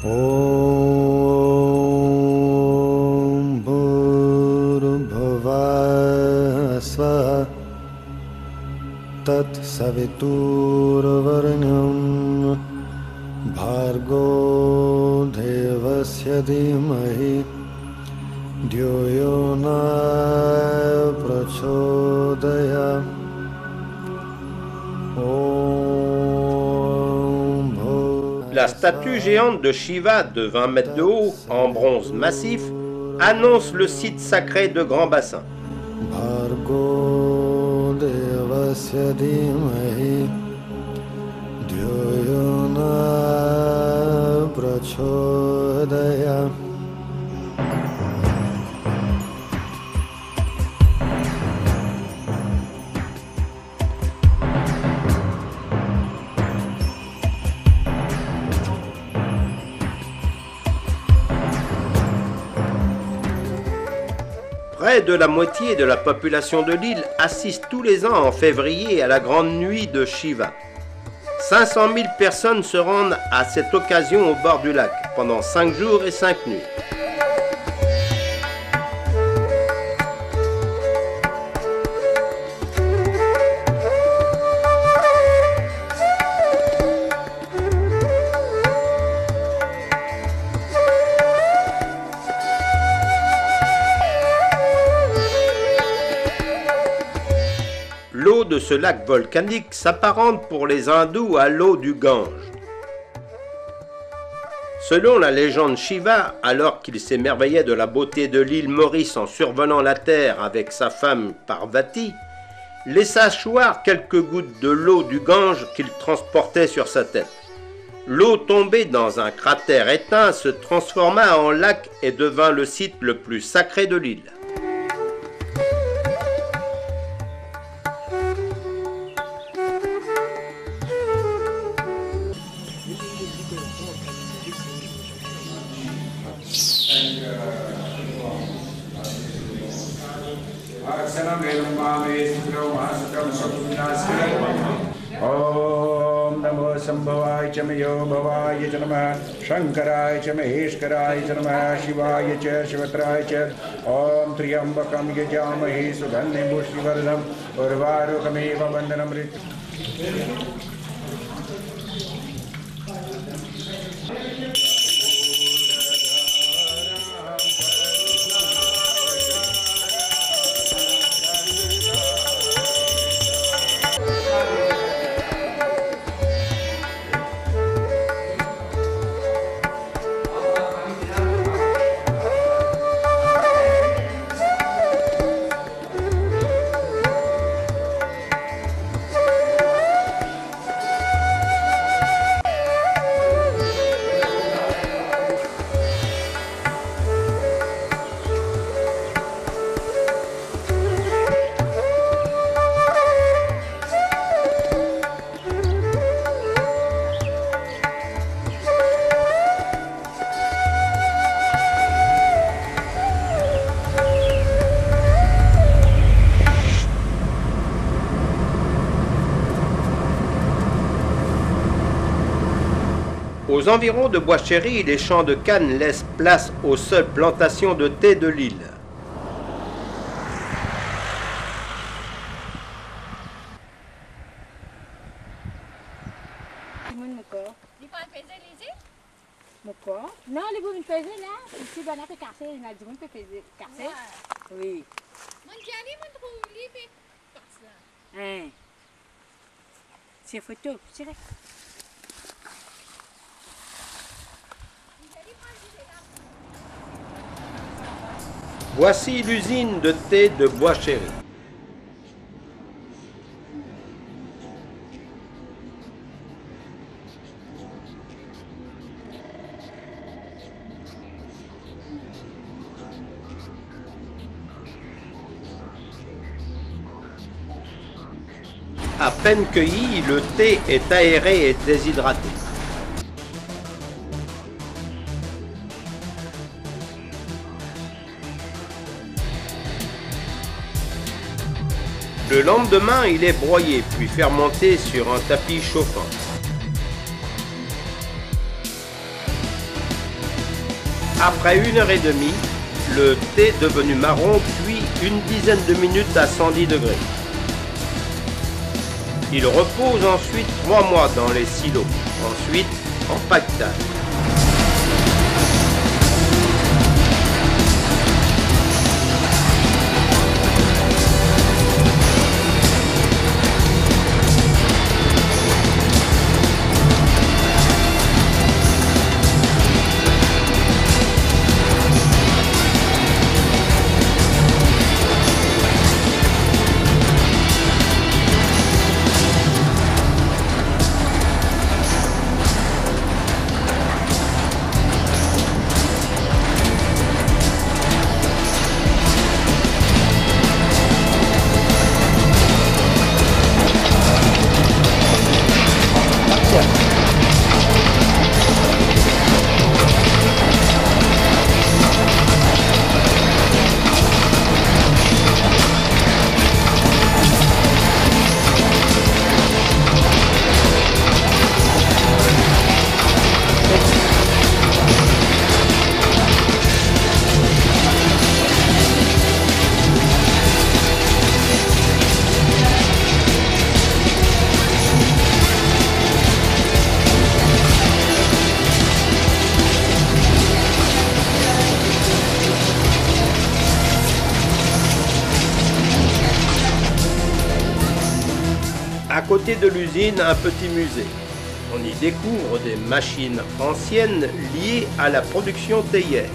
Om Bhurabhuvah Swaha Tat Saviturvarenyam Bhargo Devasya Dhimahi Dhyo Yona Prachodaya. La statue géante de Shiva de 20 mètres de haut, en bronze massif, annonce le site sacré de Grand Bassin. Bhargo Devasya Dhimahi Dhyo Yona Prachodaya. Près de la moitié de la population de l'île assiste tous les ans en février à la grande nuit de Shiva. 500 000 personnes se rendent à cette occasion au bord du lac pendant 5 jours et 5 nuits. L'eau de ce lac volcanique s'apparente pour les hindous à l'eau du Gange. Selon la légende, Shiva, alors qu'il s'émerveillait de la beauté de l'île Maurice en survolant la terre avec sa femme Parvati, laissa choir quelques gouttes de l'eau du Gange qu'il transportait sur sa tête. L'eau tombée dans un cratère éteint se transforma en lac et devint le site le plus sacré de l'île. Om Namo Sambhavaya Cha Mayo Bhavaya Cha Namah Shankaraya Cha Maheshkaraya Cha Namah Shivaya Cha Shivatraya Cha Om Triyambakam Yajamahe Sugandhim Pushtivardham Urvarukamiva Bandhanam Rit. Aux environs de Bois-Chéry, les champs de canne laissent place aux seules plantations de thé de l'île. Non, les vous me faisiez là, ici, ben là, t'es cassé, il y a du monde qui fait cassé. Oui. Mon Jenny, mon trouve, lui, fait parti là. Hein. C'est photo, c'est vrai. Voici l'usine de thé de Bois-Chéry. À peine cueilli, le thé est aéré et déshydraté. Le lendemain, il est broyé, puis fermenté sur un tapis chauffant. Après 1h30, le thé devenu marron cuit une dizaine de minutes à 110 degrés. Il repose ensuite 3 mois dans les silos, ensuite en paquetage. À côté de l'usine, un petit musée. On y découvre des machines anciennes liées à la production théière.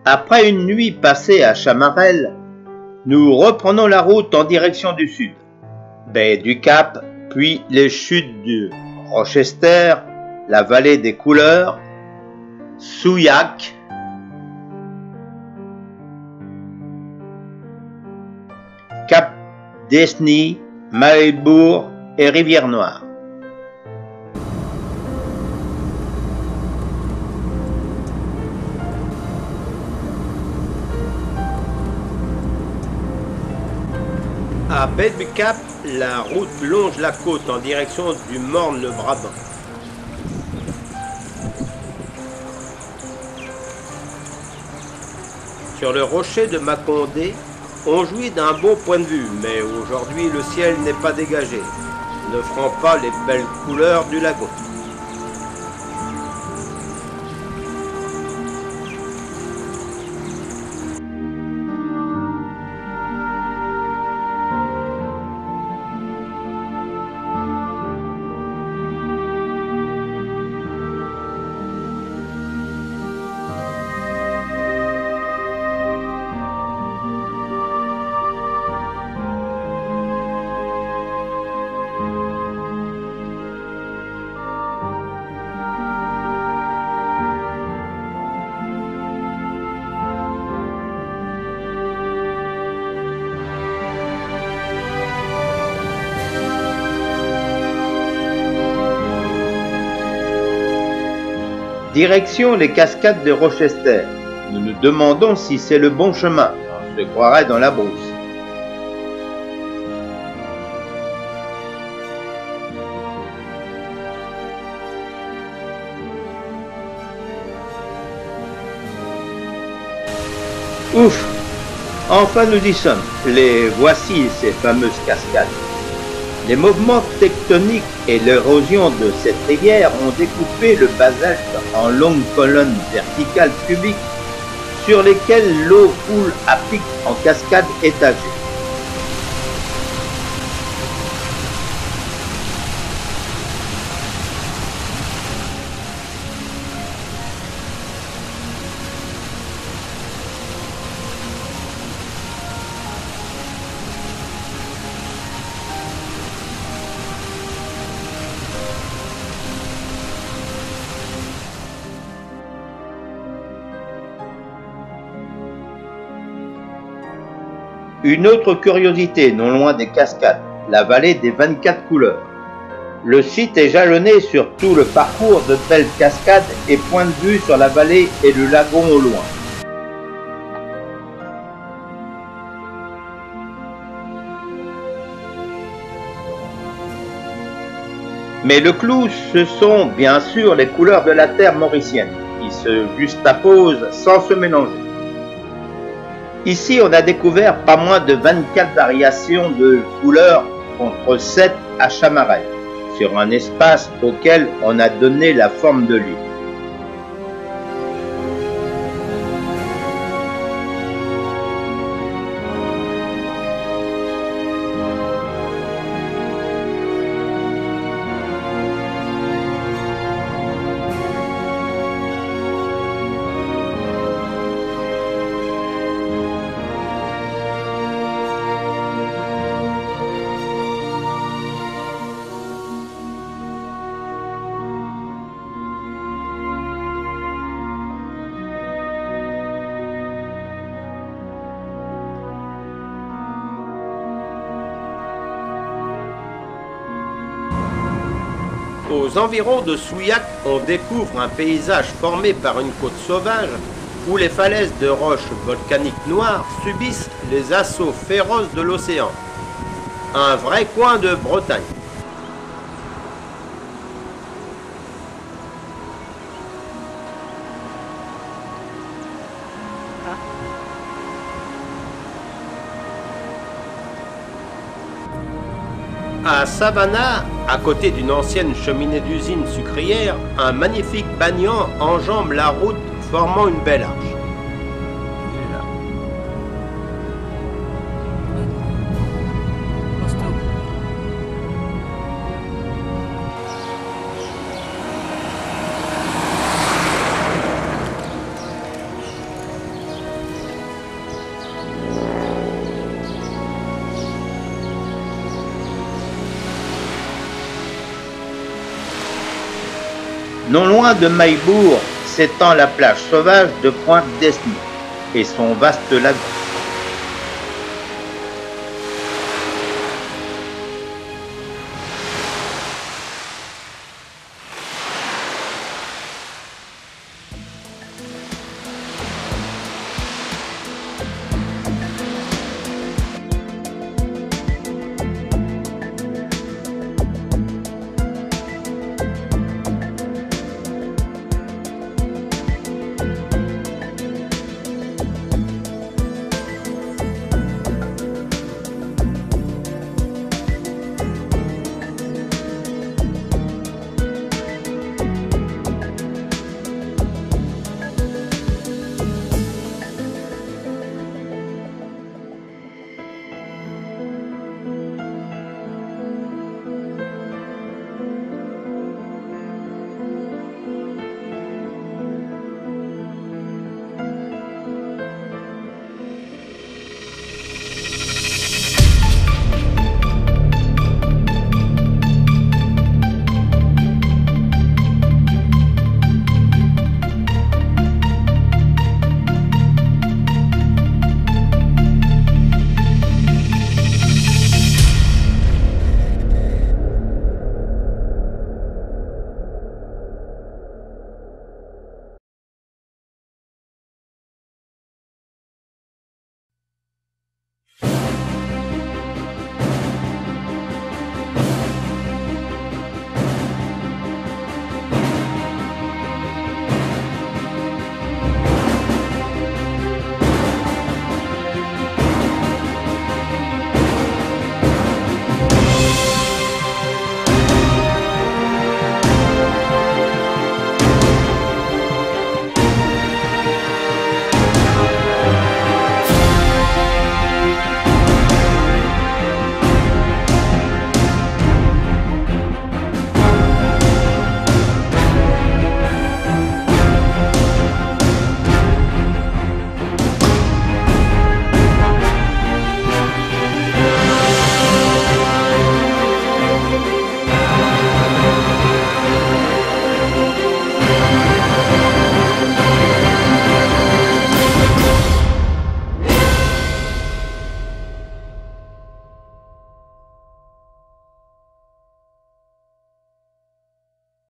Après une nuit passée à Chamarel, nous reprenons la route en direction du sud. Baie du Cap, puis les chutes de Rochester, la vallée des Couleurs, Souillac, Cap d'Esny, Mahébourg et Rivière-Noire. À Baie du Cap, la route longe la côte en direction du Morne-Brabant. Sur le rocher de Mâcondé, on jouit d'un beau point de vue, mais aujourd'hui le ciel n'est pas dégagé, n'offrant pas les belles couleurs du lagon. Direction les cascades de Rochester. Nous nous demandons si c'est le bon chemin. On se croirait dans la brousse. Ouf! Enfin nous y sommes. Les voici, ces fameuses cascades. Les mouvements tectoniques et l'érosion de cette rivière ont découpé le basalte en longues colonnes verticales cubiques sur lesquelles l'eau coule à pic en cascades étagées. Une autre curiosité non loin des cascades, la vallée des 24 couleurs. Le site est jalonné sur tout le parcours de belles cascades et point de vue sur la vallée et le lagon au loin. Mais le clou, ce sont bien sûr les couleurs de la terre mauricienne, qui se juxtaposent sans se mélanger. Ici, on a découvert pas moins de 24 variations de couleurs contre 7 à Chamarel, sur un espace auquel on a donné la forme de l'île. Aux environs de Souillac, on découvre un paysage formé par une côte sauvage où les falaises de roches volcaniques noires subissent les assauts féroces de l'océan. Un vrai coin de Bretagne. À Savannah, à côté d'une ancienne cheminée d'usine sucrière, un magnifique banyan enjambe la route formant une belle arche. Non loin de Maillebourg s'étend la plage sauvage de Pointe-Desny et son vaste lagon.